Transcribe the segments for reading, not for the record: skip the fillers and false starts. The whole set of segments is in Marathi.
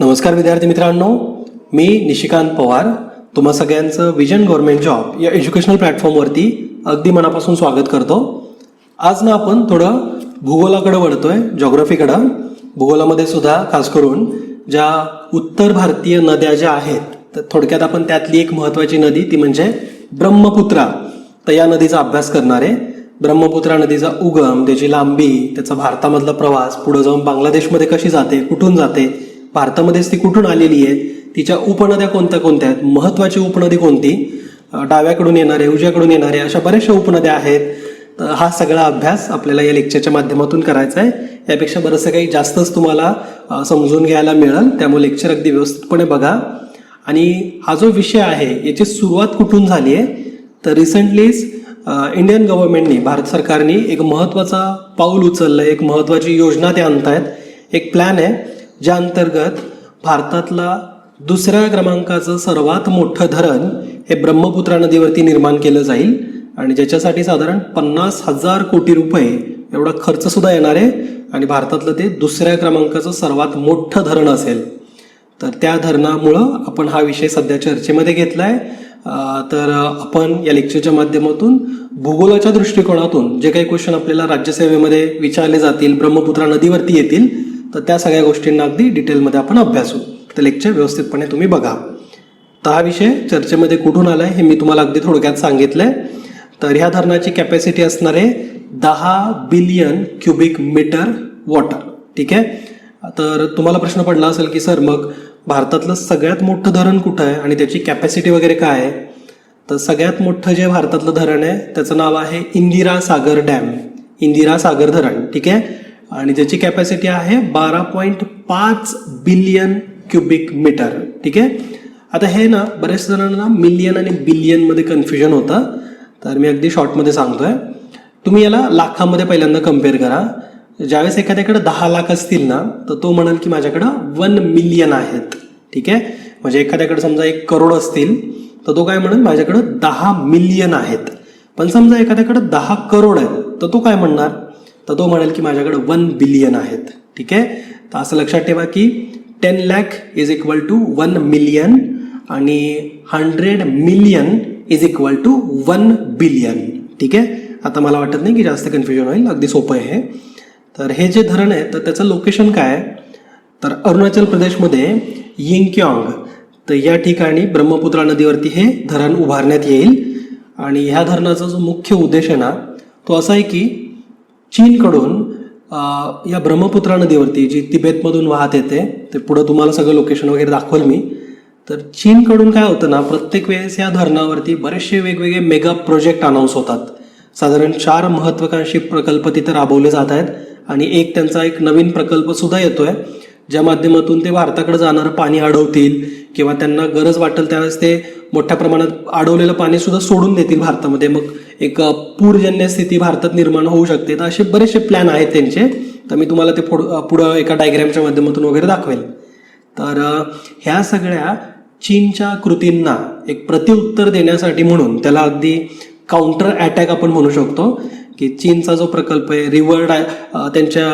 नमस्कार विद्यार्थी मित्रांनो, मी निशिकांत पवार तुम्हा सगळ्यांचं विजन गव्हर्नमेंट जॉब या एज्युकेशनल प्लॅटफॉर्मवरती अगदी मनापासून स्वागत करतो. आज ना आपण थोडं भूगोलाकडे वळतोय, जॉग्रफीकडं. भूगोलामध्ये सुद्धा खास करून ज्या उत्तर भारतीय नद्या ज्या आहेत, तर थोडक्यात आपण त्यातली एक महत्त्वाची नदी ती म्हणजे ब्रह्मपुत्रा, तर या नदीचा अभ्यास करणार आहे. ब्रह्मपुत्रा नदीचा उगम, त्याची लांबी, त्याचा भारतामधला प्रवास, पुढे जाऊन बांगलादेशमध्ये कशी जाते, कुठून जाते, भारतामध्येच ती कुठून आलेली आहे, तिच्या उपनद्या कोणत्या कोणत्या आहेत, महत्त्वाची उपनदी कोणती, डाव्याकडून येणारे, उजव्याकडून येणारे, अशा बऱ्याचशा उपनद्या आहेत. तर हा सगळा अभ्यास आपल्याला या लेक्चरच्या माध्यमातून करायचा आहे. यापेक्षा बरंचसं काही जास्तच तुम्हाला समजून घ्यायला मिळेल, त्यामुळे लेक्चर अगदी व्यवस्थितपणे बघा. आणि हा जो विषय आहे याची सुरुवात कुठून झाली आहे, तर रिसेंटलीच इंडियन गव्हर्नमेंटनी, भारत सरकारने एक महत्त्वाचा पाऊल उचललं, एक महत्त्वाची योजना ते आणतायत. एक प्लॅन आहे ज्या अंतर्गत भारतातला दुसऱ्या क्रमांकाचं सर्वात मोठं धरण हे ब्रह्मपुत्रा नदीवरती निर्माण केलं जाईल आणि ज्याच्यासाठी साधारण 50,000 कोटी रुपये एवढा खर्च सुद्धा येणार आहे आणि भारतातलं ते दुसऱ्या क्रमांकाचं सर्वात मोठं धरण असेल. तर त्या धरणामुळं आपण हा विषय सध्या चर्चेमध्ये घेतला आहे. तर आपण या लेक्चरच्या माध्यमातून भूगोलाच्या दृष्टिकोनातून जे काही क्वेश्चन आपल्याला राज्यसेवेमध्ये विचारले जातील, ब्रह्मपुत्रा नदीवरती येतील, तर त्या सगळ्या गोष्टींना अगदी डिटेलमध्ये आपण अभ्यासू. तर लेक्चर व्यवस्थितपणे तुम्ही बघा. तर हा विषय चर्चेमध्ये कुठून आला आहे हे मी तुम्हाला अगदी थोडक्यात सांगितलंय. तर ह्या धरणाची कॅपॅसिटी असणार आहे 10 बिलियन क्युबिक मीटर वॉटर. ठीक आहे. तर तुम्हाला प्रश्न पडला असेल की सर मग भारतातलं सगळ्यात मोठं धरण कुठं आहे आणि त्याची कॅपॅसिटी वगैरे काय आहे. तर सगळ्यात मोठं जे भारतातलं धरण आहे त्याचं नाव आहे इंदिरा सागर डॅम, इंदिरा सागर धरण. ठीक आहे. आणि ज्याची कॅपॅसिटी आहे 12.5 बिलियन क्युबिक मीटर. ठीक आहे. आता हे ना बऱ्याच जणांना मिलियन आणि बिलियनमध्ये कन्फ्युजन होतं, तर मी अगदी शॉर्टमध्ये सांगतोय. तुम्ही याला लाखामध्ये पहिल्यांदा कम्पेअर करा. ज्यावेळेस एखाद्याकडे 10 लाख असतील ना, तर तो म्हणाल की माझ्याकडं 1 मिलियन आहेत. ठीक आहे. म्हणजे एखाद्याकडे समजा 1 करोड असतील तर तो काय म्हणेल माझ्याकडं 10 मिलियन आहेत. पण समजा एखाद्याकडे 10 करोड आहेत तर तो काय म्हणणार, तर तो म्हणेल की माझ्याकडे 1 बिलियन आहेत. ठीक आहे. तर असं लक्षात ठेवा की 10 lakh is equal to 1 million आणि 100 million is equal to 1 billion. ठीक आहे. आता मला वाटत नाही की जास्त कन्फ्युजन होईल, अगदी सोपं आहे हे. तर हे जे धरण आहे तर त्याचं लोकेशन काय आहे, तर अरुणाचल प्रदेशमध्ये यिंक्याँग, तर या ठिकाणी ब्रह्मपुत्रा नदीवरती हे धरण उभारण्यात येईल. आणि ह्या धरणाचा जो मुख्य उद्देश आहे ना तो असा आहे की चीनकडून या ब्रह्मपुत्रा नदीवरती जी तिबेतमधून वाहत येते, ते पुढं तुम्हाला सगळं लोकेशन वगैरे दाखवल मी. तर चीनकडून काय होतं ना, प्रत्येक वेळेस या धरणावरती बरेचसे वेगवेगळे मेगा प्रोजेक्ट अनाऊन्स होतात. साधारण 4 महत्त्वाकांक्षी प्रकल्प तिथे राबवले जात आहेत आणि त्यांचा एक नवीन प्रकल्प सुद्धा येतोय ज्या माध्यमातून ते भारताकडे जाणारं पाणी अडवतील किंवा त्यांना गरज वाटेल त्यावेळेस ते मोठ्या प्रमाणात अडवलेलं पाणी सुद्धा सोडून देतील भारतामध्ये. मग एक पूरजन्य स्थिती भारतात निर्माण होऊ शकते. तर असे बरेचसे प्लॅन आहेत त्यांचे. तर मी तुम्हाला ते पुढं एका डायग्रॅमच्या माध्यमातून वगैरे दाखवेल. तर ह्या सगळ्या चीनच्या कृतींना एक प्रत्युत्तर देण्यासाठी म्हणून त्याला अगदी काउंटर अटॅक आपण म्हणू शकतो की चीनचा जो प्रकल्प आहे त्यांच्या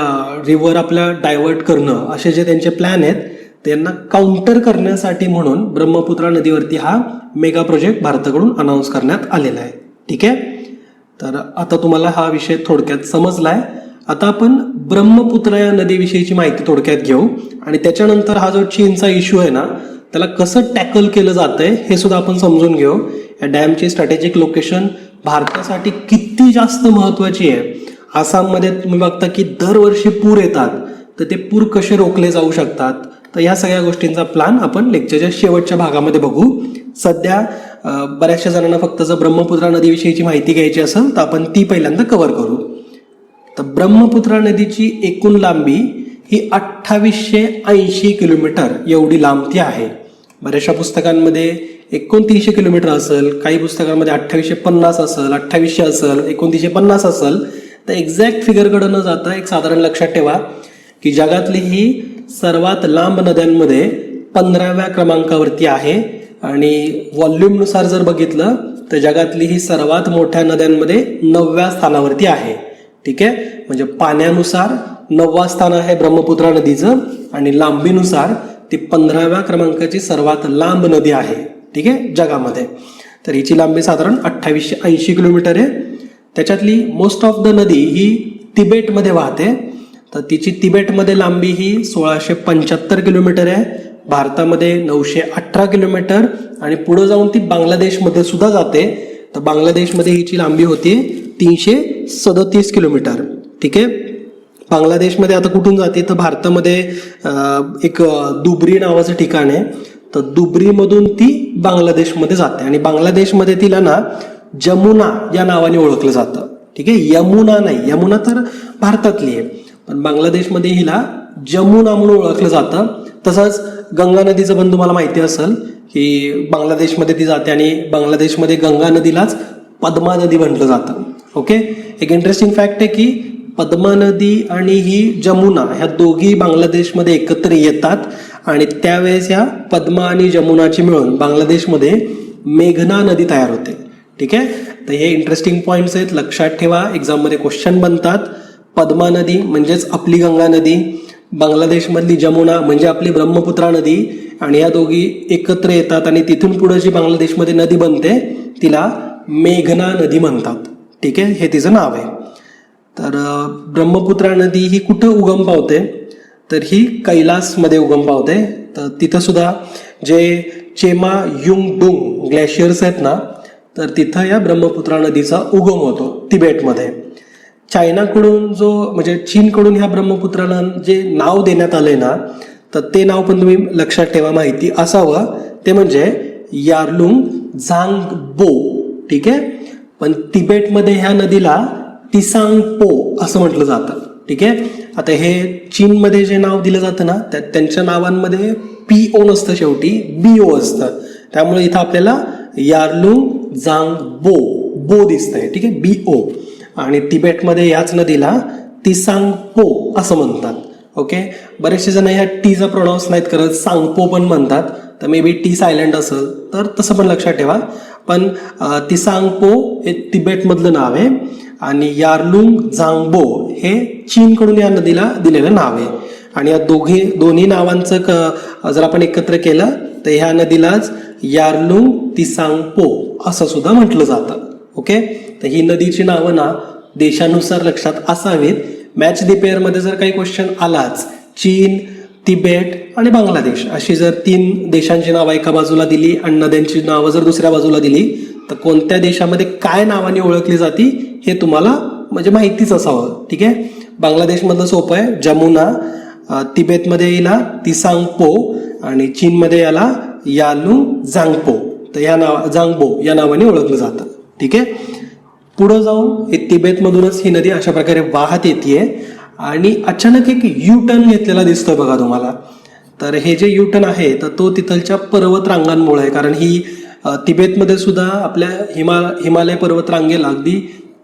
रिव्हर आपल्या डायव्हर्ट करणं, असे जे त्यांचे प्लॅन आहेत त्यांना काउंटर करण्यासाठी म्हणून ब्रह्मपुत्रा नदीवरती हा मेगा प्रोजेक्ट भारताकडून अनाऊन्स करण्यात आलेला आहे. ठीक आहे. तर आता तुम्हाला हा विषय थोडक्यात समजलाय. आता आपण ब्रह्मपुत्रा या नदीविषयीची माहिती थोडक्यात घेऊ आणि त्याच्यानंतर हा जो चीनचा इश्यू आहे ना त्याला कसं टॅकल केलं जातंय हे सुद्धा आपण समजून घेऊ. या डॅमची स्ट्रॅटेजिक लोकेशन भारतासाठी किती जास्त महत्त्वाची आहे. आसाममध्ये तुम्ही बघता की दरवर्षी पूर येतात, तर ते पूर कसे रोखले जाऊ शकतात. तर या सगळ्या गोष्टींचा प्लॅन आपण लेक्चरच्या शेवटच्या भागामध्ये बघू. सध्या बऱ्याचशा जणांना फक्त जर ब्रह्मपुत्रा नदीविषयीची माहिती घ्यायची असेल तर आपण ती पहिल्यांदा कव्हर करू. तर ब्रह्मपुत्रा नदीची एकूण लांबी ही 2880 किलोमीटर एवढी लांब ती आहे. बऱ्याचशा पुस्तकांमध्ये 2900 किलोमीटर असेल, काही पुस्तकांमध्ये 2850 असेल, 2800 असेल, 2950 असेल. तर एक्झॅक्ट फिगरकडे न जाता एक साधारण लक्षात ठेवा की जगातली ही सर्वात लांब नद्यांमध्ये 15व्या क्रमांकावरती आहे आणि व्हॉल्यूमनुसार जर बघितलं तर जगातली ही सर्वात मोठ्या नद्यांमध्ये 9व्या स्थानावरती आहे. ठीक आहे. म्हणजे पाण्यानुसार 9वा स्थान आहे ब्रह्मपुत्रा नदीचं आणि लांबीनुसार ती 15व्या क्रमांकाची सर्वात लांब नदी आहे, ठीक आहे, जगामध्ये. तर हिची लांबी साधारण 2880 किलोमीटर आहे. त्याच्यातली मोस्ट ऑफ द नदी ही तिबेटमध्ये वाहते. तर तिची तिबेटमध्ये लांबी ही 1675 किलोमीटर आहे, भारतामध्ये 918 किलोमीटर, आणि पुढे जाऊन ती बांगलादेशमध्ये सुद्धा जाते. तर बांगलादेशमध्ये हिची लांबी होती 337 किलोमीटर, ठीक आहे. बांगलादेशमध्ये आता कुठून जाते तर भारतामध्ये एक दुबरी नावाचं ठिकाण आहे. तर दुबरीमधून ती बांगलादेशमध्ये जाते आणि बांगलादेशमध्ये तिला ना जमुना या नावाने ओळखलं जातं, ठीक आहे. यमुना नाही, यमुना तर भारतातली आहे, पण बांगलादेशमध्ये हिला जमुना म्हणून ओळखलं जातं. तसंच गंगा नदीचं पण तुम्हाला माहिती असेल की बांगलादेशमध्ये ती जाते आणि बांगलादेशमध्ये गंगा नदीलाच पद्मा नदी म्हटलं जातं. ओके, एक इंटरेस्टिंग फॅक्ट आहे की पद्मा नदी आणि ही जमुना ह्या दोघी बांगलादेशमध्ये एकत्र येतात आणि त्यावेळेस ह्या पद्मा आणि जमुनाची मिळून बांगलादेशमध्ये मेघना नदी तयार होते, ठीक आहे. तर हे इंटरेस्टिंग पॉईंट्स आहेत, लक्षात ठेवा, एक्झाममध्ये क्वेश्चन बनतात. पद्मा नदी म्हणजेच आपली गंगा नदी, बांगलादेशमधली जमुना म्हणजे आपली ब्रह्मपुत्रा नदी, आणि या दोघी एकत्र येतात आणि तिथून पुढे जी बांगलादेशमध्ये नदी बनते तिला मेघना नदी म्हणतात, ठीक आहे. हे तिचं नाव आहे. तर ब्रह्मपुत्रा नदी ही कुठं उगम पावते तर ही कैलासमध्ये उगम पावते. तर तिथं सुद्धा जे चेमा युंगडुंग ग्लेशियर्स आहेत ना, तर तिथं या ब्रह्मपुत्रा नदीचा उगम होतो तिबेटमध्ये. चायनाकडून म्हणजे चीनकडून ह्या ब्रह्मपुत्राला जे नाव देण्यात आलंय ना, तर ते नाव पण तुम्ही लक्षात ठेवा, माहिती असावं. ते म्हणजे यार्लुंग झांगबो, ठीक आहे. पण तिबेटमध्ये ह्या नदीला तिसांगपो असं म्हटलं जातं, ठीक आहे. आता हे चीनमध्ये जे नाव दिलं जातं ना, त्यांच्या नावांमध्ये PO नसतं, शेवटी BO असतं. त्यामुळे इथं आपल्याला यार्लुंग झांगबो बो दिसतंय, ठीक आहे, BO. आणि तिबेटमध्ये याच नदीला तिसांगपो असं म्हणतात. ओके, बरेचसे जण ह्या टीचा प्रोनाऊन्स नाहीत करत, सांगपो पण म्हणतात. तर मे बी टी सायलेंट असेल तर तसं पण लक्षात ठेवा. पण तिसांगपो हे तिबेटमधलं नाव आहे आणि यार्लुंग झांगबो हे चीनकडून या नदीला दिलेलं नाव आहे. आणि या दोन्ही नावांचं जर आपण एकत्र केलं तर ह्या नदीलाच यार्लुंग तिसांगपो असं सुद्धा म्हटलं जातं. ओके, तर ही नदीची नावं ना देशानुसार लक्षात असावीत. मॅच द पेअरमध्ये जर काही क्वेश्चन आलाच, चीन, तिबेट आणि बांगलादेश अशी जर 3 देशांची नावं एका बाजूला दिली आणि नद्यांची नावं जर दुसऱ्या बाजूला दिली, तर कोणत्या देशामध्ये काय नावाने ओळखली जाती हे तुम्हाला म्हणजे माहितीच असावं, ठीक आहे. बांगलादेशमधलं सोपं आहे, जमुना. तिबेटमध्ये याला तिसांगपो आणि चीनमध्ये याला यार्लुंग झांगपो, तर झांगबो या नावाने ओळखलं जातं, ठीक आहे. पुढं जाऊन हे तिबेटमधूनच ही नदी अशा प्रकारे वाहत येते आणि अचानक एक यू टर्न घेतलेला दिसतोय बघा तुम्हाला. तर हे जे यू टर्न आहे तर तो तिथलच्या पर्वत रांगांमुळे आहे, कारण ही तिबेटमध्ये सुद्धा आपल्या हिमालय पर्वत रांगेला अगदी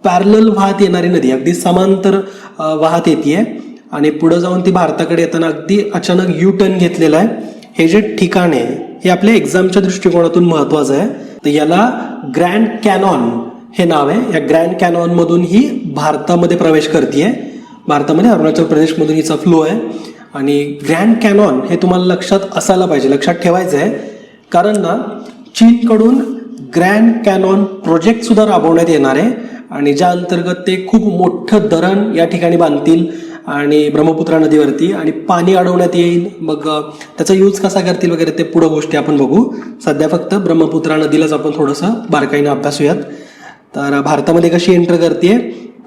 पॅरलल वाहत येणारी नदी, अगदी समांतर वाहत येते आणि पुढे जाऊन ती भारताकडे येताना अगदी अचानक यू टर्न घेतलेला आहे. हे जे ठिकाण आहे हे आपल्या एक्झामच्या दृष्टिकोनातून महत्वाचं आहे. तर याला ग्रँड कॅनॉन हे नाव आहे. या ग्रँड कॅनॉन मधून ही भारतामध्ये प्रवेश करते. भारतामध्ये अरुणाचल प्रदेशमधून हिचा फ्लो आहे आणि ग्रँड कॅनॉन हे तुम्हाला लक्षात असायला पाहिजे, लक्षात ठेवायचं आहे. कारण ना चीनकडून ग्रँड कॅनॉन प्रोजेक्ट सुद्धा राबवण्यात येणार आहे आणि ज्या अंतर्गत ते खूप मोठं धरण या ठिकाणी बांधतील आणि ब्रह्मपुत्रा नदीवरती आणि पाणी अडवण्यात येईल. मग त्याचा यूज कसा करतील वगैरे ते पुढं गोष्टी आपण बघू. सध्या फक्त ब्रह्मपुत्रा नदीलाच आपण थोडंसं बारकाईने अभ्यासूयात. तर भारतामध्ये कशी एंटर करते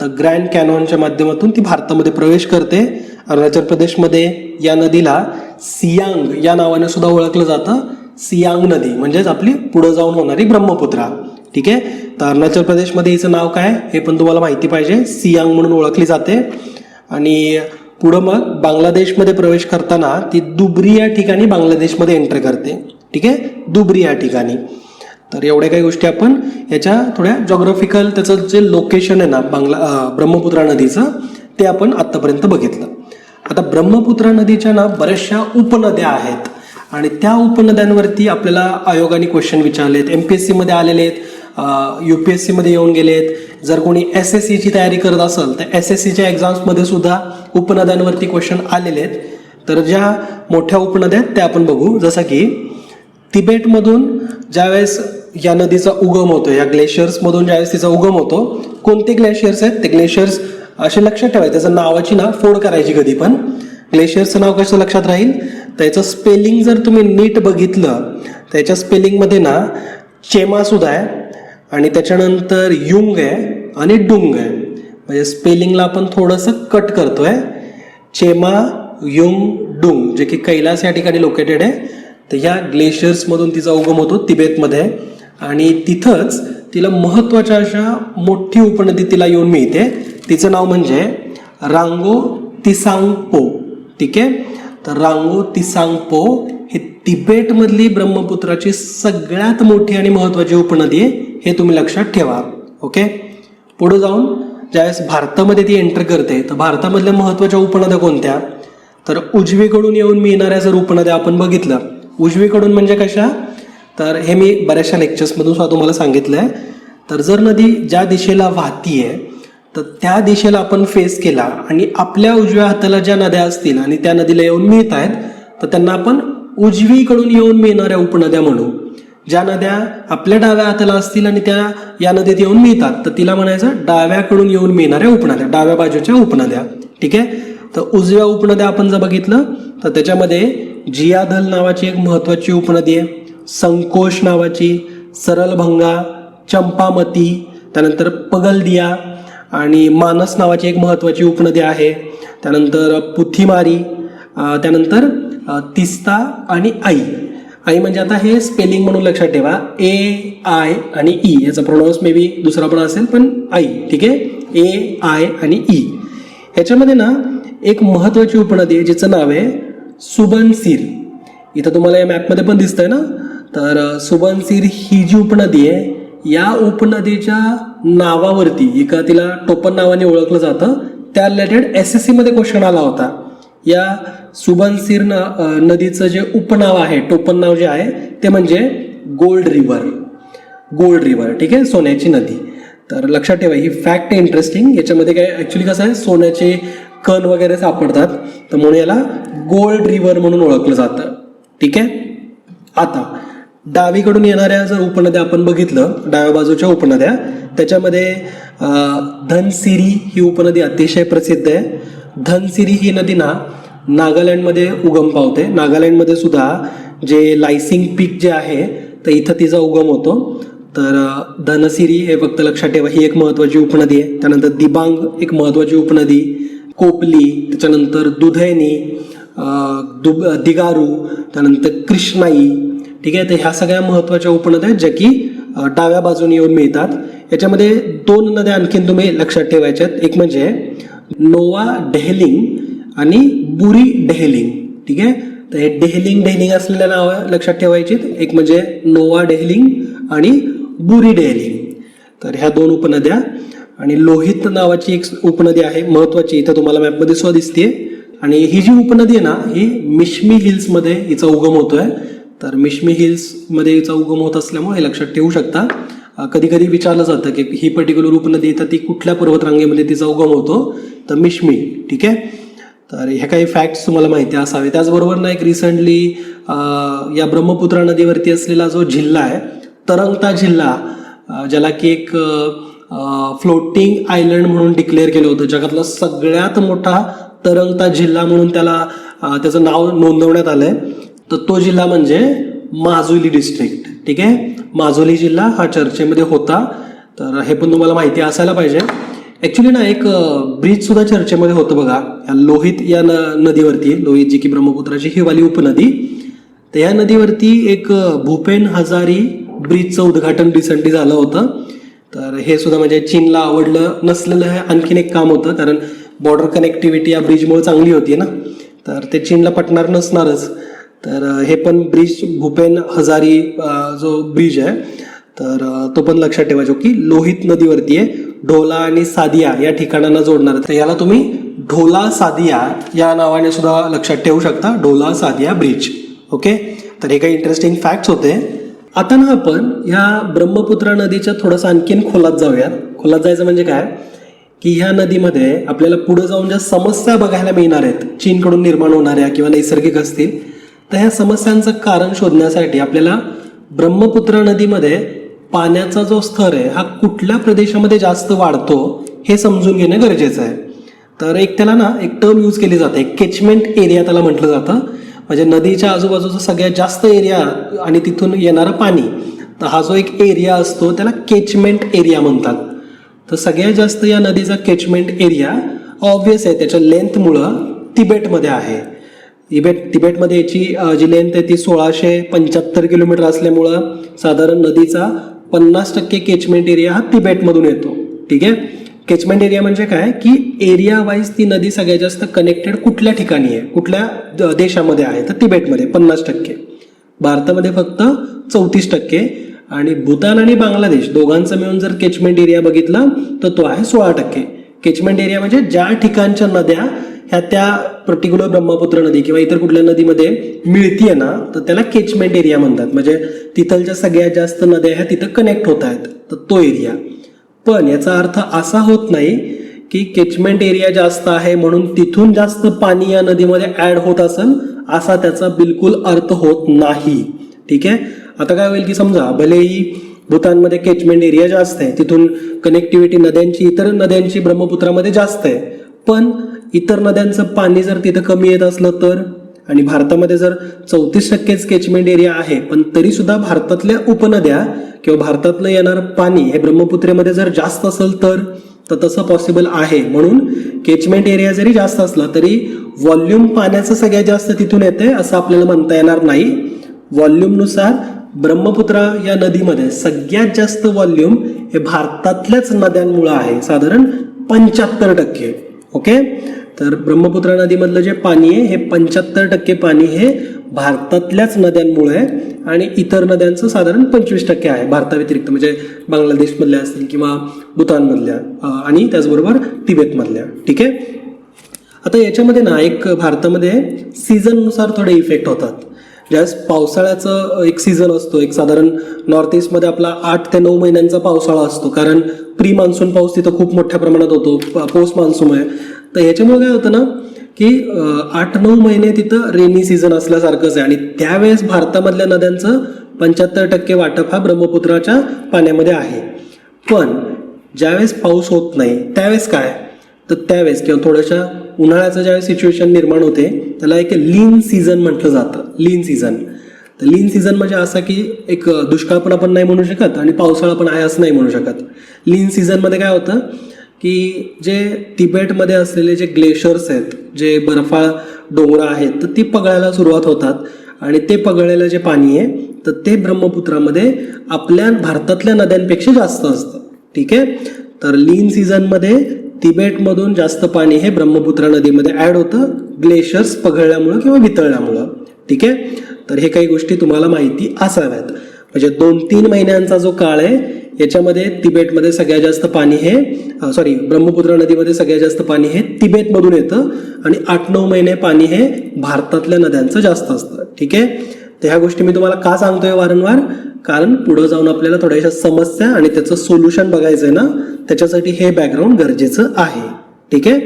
तर ग्रँड कॅनॉनच्या माध्यमातून ती भारतामध्ये प्रवेश करते. अरुणाचल प्रदेशमध्ये या नदीला सियांग या नावाने सुद्धा ओळखलं जातं. सियांग नदी म्हणजेच आपली पुढे जाऊन होणारी ब्रह्मपुत्रा, ठीक आहे. तर अरुणाचल प्रदेशमध्ये हिचं नाव काय हे पण तुम्हाला माहिती पाहिजे, सियांग म्हणून ओळखली जाते. आणि पुढं मग बांगलादेशमध्ये प्रवेश करताना ती दुबरी या ठिकाणी बांगलादेशमध्ये एंटर करते, ठीक आहे, दुबरी या ठिकाणी. तर एवढ्या काही गोष्टी आपण याच्या थोड्या जॉग्राफिकल त्याचं जे लोकेशन आहे ना ब्रह्मपुत्रा नदीचं ते आपण आत्तापर्यंत बघितलं. आता ब्रह्मपुत्रा नदीच्या ना बऱ्याचशा उपनद्या आहेत आणि त्या उपनद्यांवरती आपल्याला आयोगाने क्वेश्चन विचारलेत, MPSC मध्ये आलेले आहेत, UPSC मध्ये येऊन गेलेत. जर कोणी SSC ची तयारी करत असेल तर SSC च्या एक्झाम्समध्ये सुद्धा उपनद्यांवरती क्वेश्चन आलेले आहेत. तर ज्या मोठ्या उपनद्या आहेत त्या आपण बघू. जसं की तिबेटमधून ज्यावेळेस या नदीचा उगम होतो, या ग्लेशियर्समधून ज्यावेळेस तिचा उगम होतो, कोणते ग्लेशियर्स आहेत ते ग्लेशियर्स असे लक्षात ठेवायचे. त्याचं नावाची ना फोड करायची कधी पण. ग्लेशियर्सचं नाव कसं लक्षात राहील, त्याचं स्पेलिंग जर तुम्ही नीट बघितलं, त्याच्या स्पेलिंगमध्ये ना चेमासुद्धा आहे आणि त्याच्यानंतर युंग आहे आणि डुंग आहे. म्हणजे स्पेलिंगला आपण थोडंसं कट करतोय. चेमा युंग डुंग, जे की कैलास या ठिकाणी लोकेटेड आहे. तर ह्या ग्लेशियर्समधून तिचा उगम होतो तिबेतमध्ये आणि तिथंच तिला महत्त्वाच्या अशा मोठी उपनदी तिला येऊन मिळते. तिचं नाव म्हणजे रांगो तिसांगपो. ठीक आहे, तर रांगो तिसांगपो हे तिबेटमधली ब्रह्मपुत्राची सगळ्यात मोठी आणि महत्त्वाची उपनदी आहे, हे तुम्ही लक्षात ठेवा. ओके, पुढे जाऊन ज्यावेळेस भारतामध्ये ती एंटर करते, तर भारतामधल्या महत्त्वाच्या उपनद्या कोणत्या, तर उजवीकडून येऊन मिळणाऱ्या जर उपनद्या आपण बघितलं, उजवीकडून म्हणजे कशा, तर हे मी बऱ्याचशा लेक्चर्समधून सुद्धा तुम्हाला सांगितलं आहे. तर जर नदी ज्या दिशेला वाहती आहे तर त्या दिशेला आपण फेस केला आणि आपल्या उजव्या हाताला ज्या नद्या असतील आणि त्या नदीला येऊन मिळत आहेत, तर त्यांना आपण उजवीकडून येऊन मिळणाऱ्या उपनद्या म्हणू. ज्या नद्या आपल्या डाव्या हाताला असतील आणि त्या या नदीत येऊन मिळतात, तर तिला म्हणायचं डाव्याकडून येऊन मिळणाऱ्या उपनद्या, डाव्या बाजूच्या उपनद्या. ठीक आहे, तर उजव्या उपनद्या आपण जर बघितलं तर त्याच्यामध्ये जियाधल नावाची एक महत्त्वाची उपनदी आहे, संकोश नावाची, सरलभंगा, चंपामती, त्यानंतर पगलदिया आणि मानस नावाची एक महत्त्वाची उपनदी आहे. त्यानंतर पुथिमारी, त्यानंतर तिस्ता आणि आई. आई म्हणजे आता हे स्पेलिंग म्हणून लक्षात ठेवा, AI आणि ई, याचा प्रोनाऊन्स मे बी दुसरा पण असेल, पण आई. ठीक आहे, AI आणि ई. ह्याच्यामध्ये ना एक महत्त्वाची उपनदी आहे जिचं नाव आहे सुबनसिर. इथं तुम्हाला या मॅपमध्ये पण दिसतंय ना. तर सुबनसिर ही जी उपनदी आहे, या उपनदीच्या नावावरती एका तिला टोपण नावाने ओळखलं जातं, त्या रिलेटेड SSC मध्ये क्वेश्चन आला होता. या सुबनसिर नदीचं जे उपनाव आहे, टोपण नाव जे आहे, ते म्हणजे गोल्ड रिव्हर. गोल्ड रिव्हर, ठीक आहे, सोन्याची नदी. तर लक्षात ठेवा, ही फॅक्ट आहे इंटरेस्टिंग. याच्यामध्ये काय ॲक्च्युली कसं आहे, सोन्याचे कण वगैरे सापडतात, तर म्हणून याला गोल्ड रिव्हर म्हणून ओळखलं जातं. ठीक आहे, आता डावीकडून येणाऱ्या जर उपनद्या आपण बघितलं, डाव्या बाजूच्या उपनद्या, त्याच्यामध्ये धनसिरी ही उपनदी अतिशय प्रसिद्ध आहे. धनसिरी ही नदी ना नागालँडमध्ये उगम पावते. नागालँडमध्ये सुद्धा जे लायसिंग पीक जे आहे, तर इथं तिचा उगम होतो. तर धनसिरी हे फक्त लक्षात ठेवा, ही एक महत्त्वाची उपनदी आहे. त्यानंतर दिबांग एक महत्त्वाची उपनदी, कोपली, त्याच्यानंतर दुधैनी, दिगारू, त्यानंतर कृष्णाई. ठीक आहे, तर ह्या सगळ्या महत्त्वाच्या उपनद्या ज्या की डाव्या बाजूने येऊन मिळतात. याच्यामध्ये दोन नद्या आणखीन तुम्ही लक्षात ठेवायच्यात. एक म्हणजे नोवा डेहलिंग आणि बुरी डेहलिंग. ठीक आहे, तर हे डेहलिंग असलेल्या नावं लक्षात ठेवायची. एक म्हणजे नोवा डेहलिंग आणि बुरी डेहलिंग. तर ह्या दोन उपनद्या. आणि लोहित नावाची एक उपनदी आहे महत्त्वाची, इथं तुम्हाला मॅपमध्ये सुद्धा दिसते. आणि ही जी उपनदी आहे ना, ही मिश्मी हिल्समध्ये हिचा उगम होतोय. तर मिश्मी हिल्समध्ये हिचा उगम होत असल्यामुळे हे लक्षात ठेवू शकता. कधी कधी विचारलं जातं की ही पर्टिक्युलर उपनदी तर ती कुठल्या पर्वतरांगेमध्ये तिचा उगम होतो, तर मिश्मी. ठीक आहे, तर ह्या काही फॅक्ट्स तुम्हाला माहिती असावे. त्याचबरोबर ना एक रिसेंटली या ब्रह्मपुत्रा नदीवरती असलेला जो जिल्हा आहे, तरंगता जिल्हा, ज्याला की एक फ्लोटिंग आयलंड म्हणून डिक्लेअर केलं होतं, जगातला सगळ्यात मोठा तरंगता जिल्हा म्हणून त्याचं नाव नोंदवण्यात आलंय. तर तो जिल्हा म्हणजे माजुली डिस्ट्रिक्ट. ठीक आहे, माजुली जिल्हा हा चर्चेमध्ये होता. तर हे पण तुम्हाला माहिती असायला पाहिजे. ॲक्च्युली ना एक ब्रिज सुद्धा चर्चेमध्ये होतं बघा, या लोहित या नदीवरती. लोहित जी की ब्रह्मपुत्राची ही वाली उपनदी, तर या नदीवरती एक भूपेन हजारी ब्रिजचं उद्घाटन रिसेंटली झालं होतं. तर हे सुद्धा म्हणजे चीनला आवडलं नसलेलं हे आणखीन एक काम होतं, कारण बॉर्डर कनेक्टिव्हिटी या ब्रिजमुळे चांगली होती ना, तर ते चीनला पटणार नसणारच. तर हे पण ब्रिज भूपेन हजारी जो ब्रिज आहे, तर तो पण लक्षात ठेवा, जो की लोहित नदीवरती आहे. ढोला आणि सादिया या ठिकाणांना जोडणार. तर याला तुम्ही ढोला सादिया या नावाने सुद्धा लक्षात ठेवू शकता, ढोला सादिया ब्रिज. ओके, तर हे काही इंटरेस्टिंग फॅक्ट्स होते. आता ना आपण या ब्रह्मपुत्रा नदीच्या थोडंसं आणखीन खोलात जाऊयात. खोलात जायचं म्हणजे काय, की ह्या नदीमध्ये आपल्याला पुढे जाऊन ज्या समस्या बघायला मिळणार आहेत, चीनकडून निर्माण होणाऱ्या किंवा नैसर्गिक असतील, तर ह्या समस्यांचं कारण शोधण्यासाठी आपल्याला ब्रह्मपुत्रा नदीमध्ये पाण्याचा जो स्तर आहे हा कुठल्या प्रदेशामध्ये जास्त वाढतो हे समजून घेणं गरजेचं आहे. तर एक त्याला ना एक टर्म यूज केली जाते, केचमेंट एरिया त्याला म्हटलं जातं. म्हणजे नदीच्या आजूबाजूचा सगळ्यात जास्त एरिया आणि तिथून येणारं पाणी, तर हा जो एक एरिया असतो त्याला केचमेंट एरिया म्हणतात. तर सगळ्यात जास्त या नदीचा केचमेंट एरिया ऑब्व्हियस आहे, त्याच्या लेंथमुळं तिबेटमध्ये आहे. तिबेटमध्ये याची जी लेंथ आहे ती 1675 किलोमीटर असल्यामुळं साधारण नदीचा 50% केचमेंट एरिया हा तिबेटमधून येतो. ठीक आहे. केचमेंट एरिया म्हणजे काय की एरिया वाईज ती नदी सगळ्यात जास्त कनेक्टेड कुठल्या ठिकाणी आहे, कुठल्या देशामध्ये आहे, तर तिबेटमध्ये 50%, भारतामध्ये फक्त 34%, आणि भूतान आणि बांगलादेश दोघांचं मिळून जर केचमेंट एरिया बघितला तर तो आहे 16%. केचमेंट एरिया म्हणजे ज्या ठिकाणच्या नद्या ह्या त्या पर्टिक्युलर ब्रह्मपुत्र नदी किंवा इतर कुठल्या नदीमध्ये मिळतीये ना, तर त्याला केचमेंट एरिया म्हणतात. म्हणजे तिथलच्या सगळ्यात जास्त नद्या ह्या तिथं कनेक्ट होत आहेत, तर तो एरिया. पण याचा अर्थ असा होत नाही की केचमेंट एरिया जास्त आहे म्हणून तिथून जास्त पाणी या नदीमध्ये ऍड होत असेल, असा त्याचा बिलकुल अर्थ होत नाही. ठीक आहे. आता काय होईल की समजा भलेही भूतानमध्ये केचमेंट एरिया जास्त आहे, तिथून कनेक्टिव्हिटी नद्यांची इतर नद्यांची ब्रह्मपुत्रामध्ये जास्त आहे, पण इतर नद्यांचं पाणी जर तिथं कमी येत असलं तर, आणि भारतामध्ये जर 34% केचमेंट एरिया आहे पण तरी सुद्धा भारतातल्या उपनद्या किंवा भारतातलं येणारं पाणी हे ब्रह्मपुत्रेमध्ये जर जास्त असेल तर तसं पॉसिबल आहे. म्हणून केचमेंट एरिया जरी जास्त असला तरी व्हॉल्यूम पाण्याचं सगळ्यात जास्त तिथून येते असं आपल्याला म्हणता येणार नाही. व्हॉल्यूमनुसार ब्रह्मपुत्रा या नदीमध्ये सगळ्यात जास्त व्हॉल्यूम हे भारतातल्याच नद्यांमुळे आहे, साधारण 75%. ओके. तर ब्रह्मपुत्रा नदीमधलं जे पाणी आहे हे 75% पाणी हे भारतातल्याच नद्यांमुळे आहे, आणि इतर नद्यांचं साधारण 25% आहे भारताव्यतिरिक्त, म्हणजे बांगलादेशमधल्या असतील किंवा भूतानमधल्या आणि त्याचबरोबर तिबेटमधल्या. ठीक आहे. आता याच्यामध्ये ना एक भारतामध्ये सीझननुसार थोडे इफेक्ट होतात. ज्यावेळेस पावसाळ्याचं एक सीझन असतो, एक साधारण नॉर्थ ईस्टमध्ये आपला 8 ते 9 महिन्यांचा पावसाळा असतो, कारण प्री मान्सून पाऊस तिथं खूप मोठ्या प्रमाणात होतो, पोस्ट मान्सून आहे. तर ह्याच्यामुळे काय होतं ना की 8-9 महिने तिथं रेनी सीझन असल्यासारखंच आहे, आणि त्यावेळेस भारतामधल्या नद्यांचं 75% वाटप हा ब्रह्मपुत्राच्या पाण्यामध्ये आहे. पण ज्यावेळेस पाऊस होत नाही त्यावेळेस काय, तर त्यावेळेस किंवा थोड्याशा उन्हाळ्याचं ज्यावेळेस सिच्युएशन निर्माण होते त्याला एक लीन सीझन म्हटलं जातं. लीन सीझन. तर लीन सीझन म्हणजे असं की एक दुष्काळ पण आपण नाही म्हणू शकत आणि पावसाळा पण आहे असं नाही म्हणू शकत. लीन सीझनमध्ये काय होतं की जे तिबेटमध्ये असलेले जे ग्लेशियर्स आहेत, जे बर्फाळ डोंगरं आहेत, तर ती पगळायला सुरुवात होतात, आणि ते पगळलेलं जे पाणी आहे तर ते ब्रह्मपुत्रामध्ये आपल्या भारतातल्या नद्यांपेक्षा जास्त असतं. ठीक आहे. तर लीन सीझनमध्ये तिबेटमधून जास्त पाणी हे ब्रह्मपुत्रा नदीमध्ये ऍड होतं, ग्लेशियर्स पगळल्यामुळं किंवा वितळल्यामुळं. ठीक आहे. तर हे काही गोष्टी तुम्हाला माहिती असाव्यात. म्हणजे 2-3 महिन्यांचा जो काळ आहे याच्यामध्ये तिबेटमध्ये सगळ्यात जास्त पाणी हे ब्रह्मपुत्रा नदीमध्ये सगळ्यात जास्त पाणी हे तिबेटमधून येतं, आणि 8-9 महिने पाणी हे भारतातल्या नद्यांचं जास्त असतं. ठीक आहे. तर ह्या गोष्टी मी तुम्हाला का सांगतोय वारंवार, कारण पुढे जाऊन आपल्याला थोड्याशा समस्या आणि त्याचं सोल्युशन बघायचं आहे ना, त्याच्यासाठी हे बॅकग्राऊंड गरजेचं आहे. ठीक आहे.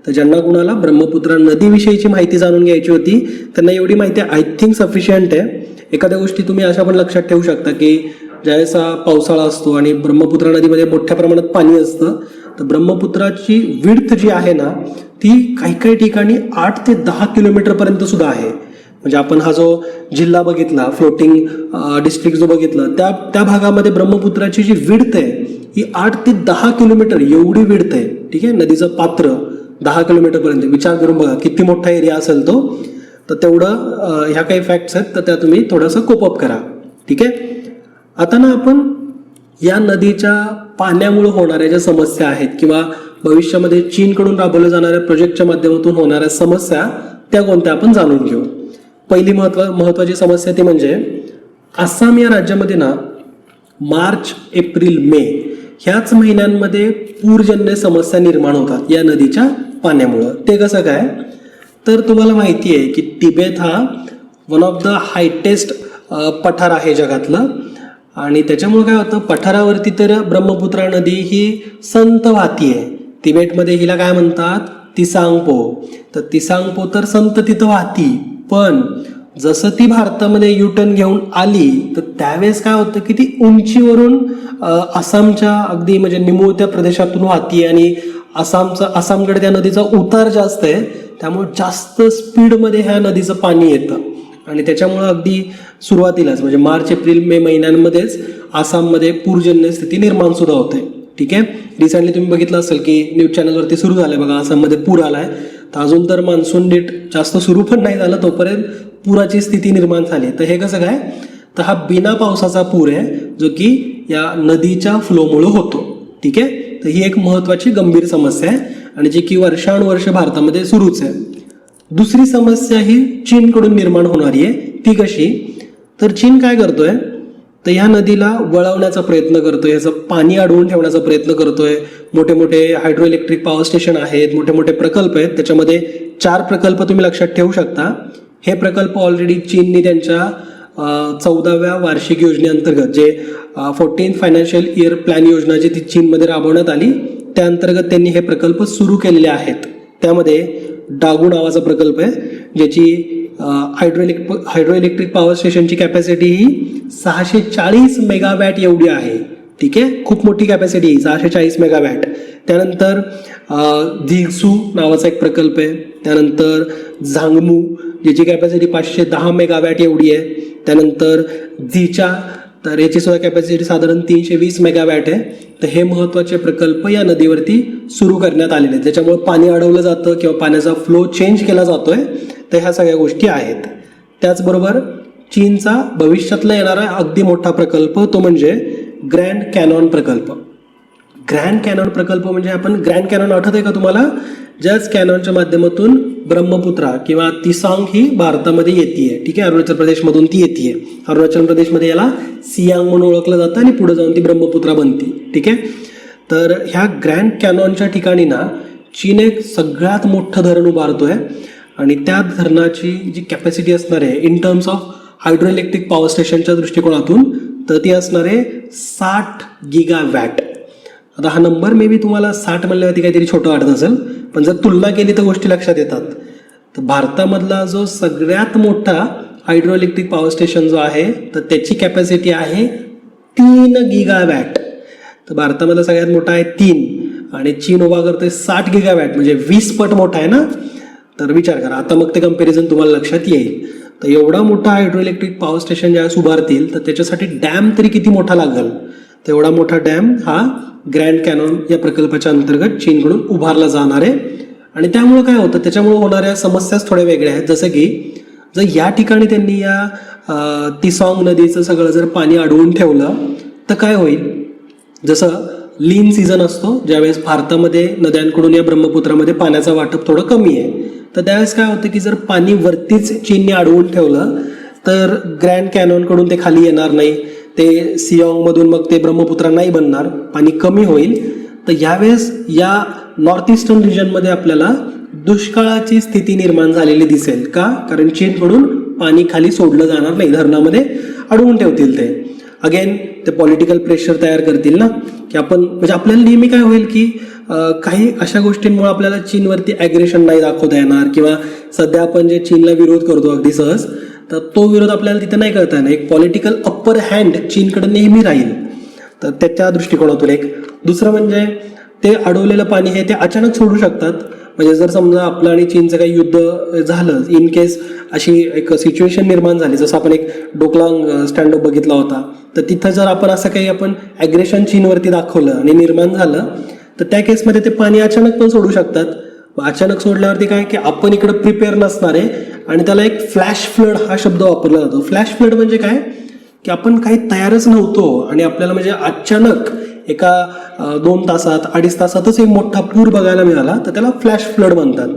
तर ज्यांना कुणाला ब्रह्मपुत्रा नदीविषयीची माहिती जाणून घ्यायची होती त्यांना एवढी माहिती आय थिंक सफिशियंट आहे. एखाद्या गोष्टी तुम्ही अशा पण लक्षात ठेवू शकता की ज्यावेळेस पावसाळा असतो आणि ब्रह्मपुत्रा नदीमध्ये मोठ्या प्रमाणात पाणी असतं, तर ब्रह्मपुत्राची विड्थ जी आहे ना ती काही काही ठिकाणी 8 ते 10 किलोमीटरपर्यंत सुद्धा आहे. म्हणजे आपण हा जो जिल्हा बघितला, फ्लोटिंग डिस्ट्रिक्ट जो बघितला, त्या भागामध्ये ब्रह्मपुत्राची जी विड्थ आहे ही 8 ते 10 किलोमीटर एवढी विड्थ आहे. ठीक आहे. नदीचं पात्र 10 किलोमीटरपर्यंत. विचार करून बघा किती मोठा एरिया असेल तो. तर तेवढं ह्या काही फॅक्ट्स आहेत तर त्या तुम्ही थोडंसं कोपअप करा. ठीक आहे. आता ना आपण या नदीच्या पाण्यामुळे होणाऱ्या ज्या समस्या आहेत किंवा भविष्यामध्ये चीनकडून राबवल्या जाणाऱ्या प्रोजेक्टच्या माध्यमातून होणाऱ्या समस्या त्या कोणत्या आपण जाणून घेऊ. पहिली महत्वाची समस्या ती म्हणजे आसाम या राज्यामध्ये ना मार्च, एप्रिल, मे ह्याच महिन्यांमध्ये पूरजन्य समस्या निर्माण होतात या नदीच्या पाण्यामुळं. ते कसं काय, तर तुम्हाला माहिती आहे की तिबेट हा वन ऑफ द हायटेस्ट पठार आहे जगातलं, आणि त्याच्यामुळे काय होतं, पठारावरती तर ब्रह्मपुत्रा नदी ही संत वाहती आहे. तिबेटमध्ये हिला काय म्हणतात, तिसांगपो. तर तिसांगपो तर संत तिथं वाहती, पण जसं ती भारतामध्ये युटर्न घेऊन आली तर त्यावेळेस काय होतं की ती उंचीवरून आसामच्या अगदी म्हणजे निमुळत्या प्रदेशातून वाहती आणि आसामकडे त्या नदीचा उतार जास्त आहे, त्यामुळे जास्त स्पीडमध्ये ह्या नदीचं पाणी येतं आणि त्याच्यामुळं अगदी सुरुवातीलाच म्हणजे मार्च एप्रिल मे महिन्यांमध्येच आसाममध्ये पूरजन्य स्थिती निर्माण सुद्धा होते. ठीक आहे, रिसेंटली तुम्ही बघितलं असेल की न्यूज चॅनलवरती सुरू झालंय बघा, आसाममध्ये पूर आलाय. तर अजून तर मान्सून नीट जास्त सुरू पण नाही झालं तोपर्यंत पुराची स्थिती निर्माण झाली. तर हे कसं काय, तर हा बिना पावसाचा पूर आहे जो की या नदीच्या फ्लोमुळे होतो. ठीक आहे, तर ही एक महत्वाची गंभीर समस्या आहे आणि जी की वर्षानुवर्ष भारतामध्ये सुरूच आहे. दुसरी समस्या ही चीनकडून निर्माण होणारी आहे. ती कशी, तर चीन काय करतोय, तर ह्या नदीला वळवण्याचा प्रयत्न करतोय, याचं पाणी अडवून ठेवण्याचा प्रयत्न करतोय. मोठे मोठे हायड्रो इलेक्ट्रिक पॉवर स्टेशन आहेत, मोठे मोठे प्रकल्प आहेत. त्याच्यामध्ये 4 प्रकल्प तुम्ही लक्षात ठेवू शकता. हे प्रकल्प ऑलरेडी चीनने त्यांच्या 14व्या वार्षिक योजनेअंतर्गत जे 14th फायनान्शियल इयर प्लॅन योजना जी ती चीनमध्ये राबवण्यात आली त्या अंतर्गत त्यांनी हे प्रकल्प सुरू केलेले आहेत. त्यामध्ये डागू नावाचा प्रकल्प आहे, ज्याची हायड्रो इलेक्ट्रिक पॉवर स्टेशनची कॅपॅसिटी ही 640 मेगावॅट एवढी आहे. ठीक आहे, खूप मोठी कॅपॅसिटी 640 मेगावॅट. त्यानंतर झिगसू नावाचा एक प्रकल्प आहे. त्यानंतर झांगमू ज्याची कॅपॅसिटी 510 मेगावॅट एवढी आहे. त्यानंतर झीचा, तर याची सुद्धा कॅपॅसिटी साधारण 320 मेगावॅट आहे. तर हे महत्त्वाचे प्रकल्प या नदीवरती सुरू करण्यात आलेले आहेत, ज्याच्यामुळे पाणी अडवलं जातं किंवा पाण्याचा फ्लो चेंज केला जातोय. तर ह्या सगळ्या गोष्टी आहेत. त्याचबरोबर चीनचा भविष्यातला येणारा अगदी मोठा प्रकल्प तो म्हणजे ग्रँड कॅनॉन प्रकल्प. ग्रँड कॅनॉन प्रकल्प म्हणजे आपण ग्रँड कॅनॉन आठवत आहे का तुम्हाला, ज्याच कॅनॉनच्या माध्यमातून ब्रह्मपुत्रा किंवा तिसांग ही भारतामध्ये येते. ठीक आहे, अरुणाचल प्रदेशमधून ती येते. अरुणाचल प्रदेशमध्ये याला सियांग म्हणून ओळखलं जातं आणि पुढे जाऊन ती ब्रह्मपुत्रा बनते. ठीक आहे, तर ह्या ग्रँड कॅनॉनच्या ठिकाणी ना चीन एक सगळ्यात मोठं धरण उभारतोय आणि त्या धरणाची जी कॅपॅसिटी असणार आहे in terms of hydro electric power स्टेशनच्या दृष्टिकोनातून तर ती असणार आहे 60 गिगावॅट. आता हा नंबर मे बी तुम्हाला 60 म्हणल्यावरती काहीतरी छोटं वाटत असेल, पण जर तुलना केली तर गोष्टी लक्षात येतात. तर भारतामधला जो सगळ्यात मोठा हायड्रो इलेक्ट्रिक पॉवर स्टेशन जो आहे तर त्याची कॅपॅसिटी आहे 3 गिगावॅट. तर भारतामधला सगळ्यात मोठा आहे 3 आणि चीन उभा करतोय 60 गिगावॅट, म्हणजे 20 पट मोठा आहे ना. तर विचार करा, आता मग ते कम्पॅरिझन तुम्हाला लक्षात येईल. तर एवढा मोठा हायड्रो इलेक्ट्रिक पॉवर स्टेशन ज्यावेळेस उभारतील तर त्याच्यासाठी डॅम तरी किती मोठा लागेल. तेवढा मोठा डॅम हा ग्रँड कॅनॉन या प्रकल्पाच्या अंतर्गत चीनकडून उभारला जाणार आहे. आणि त्यामुळे काय होतं, त्याच्यामुळे होणाऱ्या समस्याच थोड्या वेगळ्या आहेत. जसं की जर या ठिकाणी त्यांनी या तिसांग नदीचं सगळं जर पाणी अडवून ठेवलं तर काय होईल, जसं लीन सीझन असतो ज्यावेळेस भारतामध्ये नद्यांकडून या ब्रह्मपुत्रामध्ये पाण्याचं वाटप थोडं कमी आहे, तर त्यावेळेस काय होतं की जर पाणी वरतीच चीनने अडवून ठेवलं तर ग्रँड कॅनॉनकडून ते खाली येणार नाही, ते सियांगमधून मग ते ब्रह्मपुत्रा नाही बनणार, पाणी कमी होईल. तर यावेळेस या नॉर्थ ईस्टर्न रिजनमध्ये आपल्याला दुष्काळाची स्थिती निर्माण झालेली दिसेल. का, कारण चीनकडून पाणी खाली सोडलं जाणार नाही, धरणामध्ये अडवून ठेवतील ते. अगेन ते पॉलिटिकल प्रेशर तयार करतील ना, की आपण म्हणजे आपल्याला नेहमी काय होईल की काही अशा गोष्टींमुळे आपल्याला चीनवरती ॲग्रेशन नाही दाखवता येणार, किंवा सध्या आपण जे चीनला विरोध करतो अगदी सहज, तर तो विरोध आपल्याला तिथे नाही करता येणार. एक पॉलिटिकल अप्पर हँड चीनकडे नेहमी राहील. तर त्याच्या दृष्टिकोनातून एक दुसरं म्हणजे ते अडवलेलं पाणी हे ते अचानक सोडू शकतात. म्हणजे जर समजा आपलं आणि चीनचं काही युद्ध झालं, इन केस अशी एक सिच्युएशन निर्माण झाली, जसं आपण एक डोकलांग स्टँडअप बघितला होता, तर तिथं जर आपण असं काही आपण ॲग्रेशन चीनवरती दाखवलं आणि निर्माण झालं तर त्या केसमध्ये ते पाणी अचानक पण सोडू शकतात. अचानक सोडल्यावरती काय की आपण इकडं प्रिपेअर नसणार आहे आणि त्याला एक फ्लॅश फ्लड हा शब्द वापरला जातो. फ्लॅश फ्लड म्हणजे काय की आपण काही तयारच नव्हतो आणि आपल्याला म्हणजे अचानक एका 2 तासात 2.5 तासातच एक मोठा पूर बघायला मिळाला, तर त्याला फ्लॅश फ्लड म्हणतात.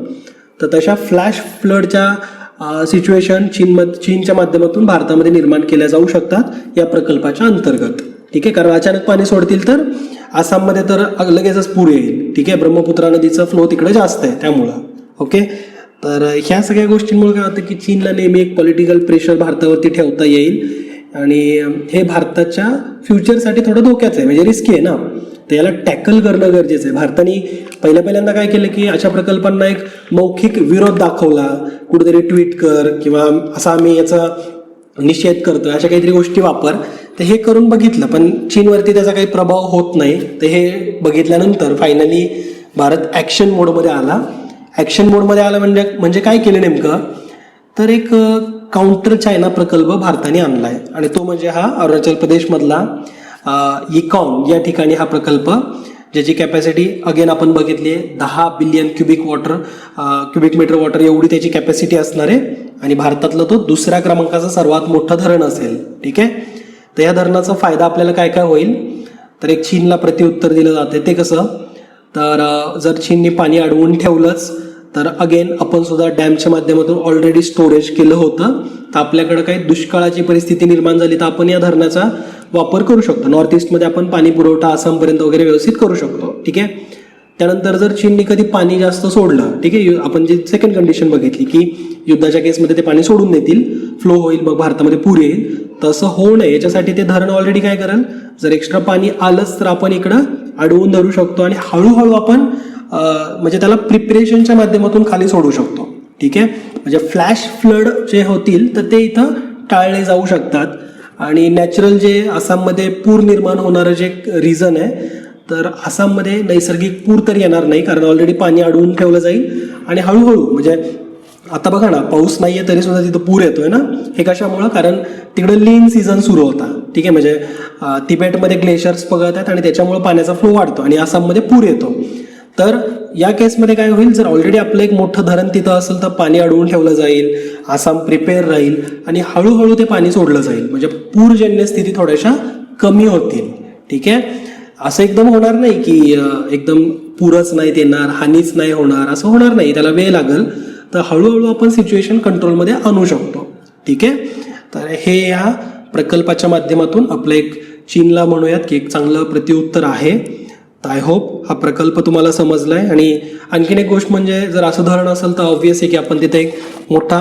तर तशा फ्लॅश फ्लडच्या सिच्युएशन चीनच्या माध्यमातून भारतामध्ये निर्माण केल्या जाऊ शकतात या प्रकल्पाच्या अंतर्गत. ठीक आहे, कारण अचानक पाणी सोडतील तर आसाममध्ये तर लगेचच पूर येईल. ठीक आहे, ब्रह्मपुत्रा नदीचा फ्लो तिकडे जास्त आहे त्यामुळं. ओके, तर ह्या सगळ्या गोष्टींमुळे काय होतं की चीनला नेहमी एक पॉलिटिकल प्रेशर भारतावरती ठेवता येईल. आणि हे भारताच्या फ्युचरसाठी थोडं धोक्याचं आहे, म्हणजे रिस्की आहे ना, तर याला टॅकल करणं गरजेचं आहे. भारताने पहिल्यांदा काय केलं की अशा प्रकल्पांना एक मौखिक विरोध दाखवला, कुठेतरी ट्विट कर किंवा असा आम्ही याचा निषेध करतोय अशा काहीतरी गोष्टी वापर, तर हे करून बघितलं पण चीनवरती त्याचा काही प्रभाव होत नाही. तर हे बघितल्यानंतर फायनली भारत ॲक्शन मोडमध्ये आला. ॲक्शन मोडमध्ये आला म्हणजे काय केलं नेमकं, तर एक काउंटर चायना प्रकल्प भारताने आणला आहे आणि तो म्हणजे हा अरुणाचल प्रदेशमधला इकॉन या ठिकाणी हा प्रकल्प, ज्याची कॅपॅसिटी अगेन आपण बघितली आहे 10 बिलियन क्युबिक मीटर वॉटर एवढी त्याची कॅपॅसिटी असणार आहे आणि भारतातलं तो दुसऱ्या क्रमांकाचं सर्वात मोठं धरण असेल. ठीक आहे, तर या धरणाचा फायदा आपल्याला काय काय होईल, तर एक चीनला प्रत्युत्तर दिलं जाते. ते कसं, तर जर चीनने पाणी अडवून ठेवलंच तर अगेन आपण सुद्धा डॅमच्या माध्यमातून ऑलरेडी स्टोरेज केलं होतं, तर आपल्याकडं काही दुष्काळाची परिस्थिती निर्माण झाली तर आपण या धरणाचा वापर करू शकतो. नॉर्थ ईस्टमध्ये आपण पाणी पुरवठा आसामपर्यंत वगैरे व्यवस्थित करू शकतो. ठीक आहे, त्यानंतर जर चीनने कधी पाणी जास्त सोडलं, ठीक आहे, आपण जी सेकंड कंडिशन बघितली की युद्धाच्या केसमध्ये ते पाणी सोडून देतील, फ्लो होईल, मग भारतामध्ये पूर येईल, तसं होऊ नये याच्यासाठी ते धरण ऑलरेडी काय करेल, जर एक्स्ट्रा पाणी आलंच तर आपण इकडं अडवून धरू शकतो आणि हळूहळू आपण म्हणजे त्याला प्रिपरेशनच्या माध्यमातून खाली सोडू शकतो. ठीक आहे, म्हणजे फ्लॅश फ्लड जे होतील तर ते इथं टाळले जाऊ शकतात. आणि नॅचरल जे आसाममध्ये पूर निर्माण होणारं जे रिझन आहे, तर आसाममध्ये नैसर्गिक पूर तर येणार नाही कारण ऑलरेडी पाणी अडवून ठेवलं जाईल आणि हळूहळू म्हणजे आता बघा ना, पाऊस नाहीये तरी सुद्धा तिथं पूर येतोय ना. हे कशामुळं, कारण तिकडं लीन सीझन सुरू होता. ठीक आहे, म्हणजे तिबेटमध्ये ग्लेशियर्स पगळत आहेत आणि त्याच्यामुळे पाण्याचा फ्लो वाढतो आणि आसाममध्ये पूर येतो. तर या केसमध्ये काय होईल, जर ऑलरेडी आपलं एक मोठं धरण तिथं असेल तर पाणी अडवून ठेवलं जाईल, आसाम प्रिपेअर राहील आणि हळूहळू ते पाणी सोडलं जाईल, म्हणजे पूरजन्य स्थिती थोड्याशा कमी होतील. ठीक आहे, असं एकदम होणार नाही की एकदम पूरच नाहीत येणार, हानीच नाही होणार, असं होणार नाही, त्याला वेळ लागेल. तर हळूहळू आपण सिच्युएशन कंट्रोलमध्ये आणू शकतो. ठीक आहे, तर हे या प्रकल्पाच्या माध्यमातून आपलं एक चीनला म्हणूयात की एक चांगलं प्रत्युत्तर आहे. तर आय होप हा प्रकल्प तुम्हाला समजलाय. आणि आणखीन एक गोष्ट म्हणजे जर असं धरण असेल तर ऑब्व्हियस आहे की आपण तिथे एक मोठा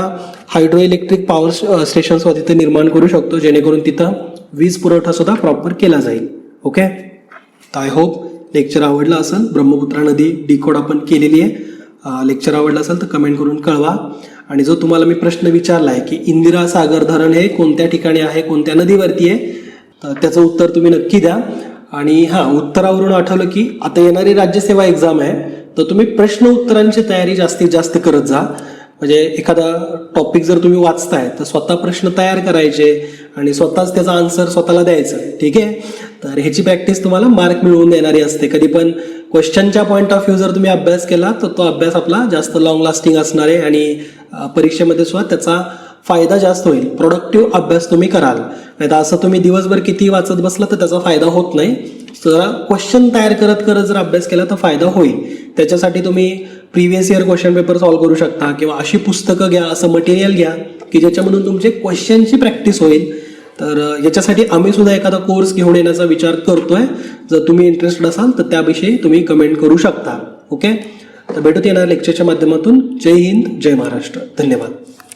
हायड्रो इलेक्ट्रिक पॉवर स्टेशन सुद्धा तिथे निर्माण करू शकतो, जेणेकरून तिथं वीज पुरवठा सुद्धा प्रॉपर केला जाईल. ओके, तर आय होप लेक्चर आवडलं असेल. ब्रह्मपुत्रा नदी डिकोड आपण केलेली आहे. लेक्चर आवडलं असेल तर कमेंट करून कळवा. आणि जो तुम्हाला मी प्रश्न विचारला आहे की इंदिरा सागर धरण हे कोणत्या ठिकाणी आहे, कोणत्या नदीवरती आहे, तर त्याचं उत्तर तुम्ही नक्की द्या. आणि उत्तरावरून आठवलं की आता येणारी राज्यसेवा एक्झाम आहे, तर तुम्ही प्रश्न उत्तरांची तयारी जास्तीत जास्त करत जा. म्हणजे एखादा टॉपिक जर तुम्ही वाचताय तर स्वतः प्रश्न तयार करायचे आणि स्वतःच त्याचा आन्सर स्वतःला द्यायचं. ठीक आहे, तर ह्याची प्रॅक्टिस तुम्हाला मार्क मिळवून देणारी असते. कधी पण क्वेश्चनच्या पॉईंट ऑफ व्ह्यू जर तुम्ही अभ्यास केला तर तो अभ्यास आपला जास्त लॉंग लास्टिंग असणार आहे आणि परीक्षेमध्ये सुद्धा त्याचा फायदा जास्त होईल. प्रोडक्टिव्ह अभ्यास तुम्ही कराल, नाही तर असं तुम्ही दिवसभर किती वाचत बसला तर त्याचा फायदा होत नाही. जरा क्वेश्चन तयार करत करत जर अभ्यास केला तर फायदा होईल. त्याच्यासाठी तुम्ही previous year question paper solve करू शकता किंवा अशी पुस्तकं घ्या, असं मटेरियल घ्या की ज्याच्यामधून तुमचे क्वेश्चनची प्रॅक्टिस होईल. तर याच्यासाठी आम्ही सुद्धा एखादा कोर्स घेऊन येण्याचा विचार करतोय. जर तुम्ही इंटरेस्टेड असाल तर त्याविषयी तुम्ही कमेंट करू शकता. ओके, तर भेटूत येणार लेक्चरच्या माध्यमातून. जय हिंद, जय महाराष्ट्र, धन्यवाद.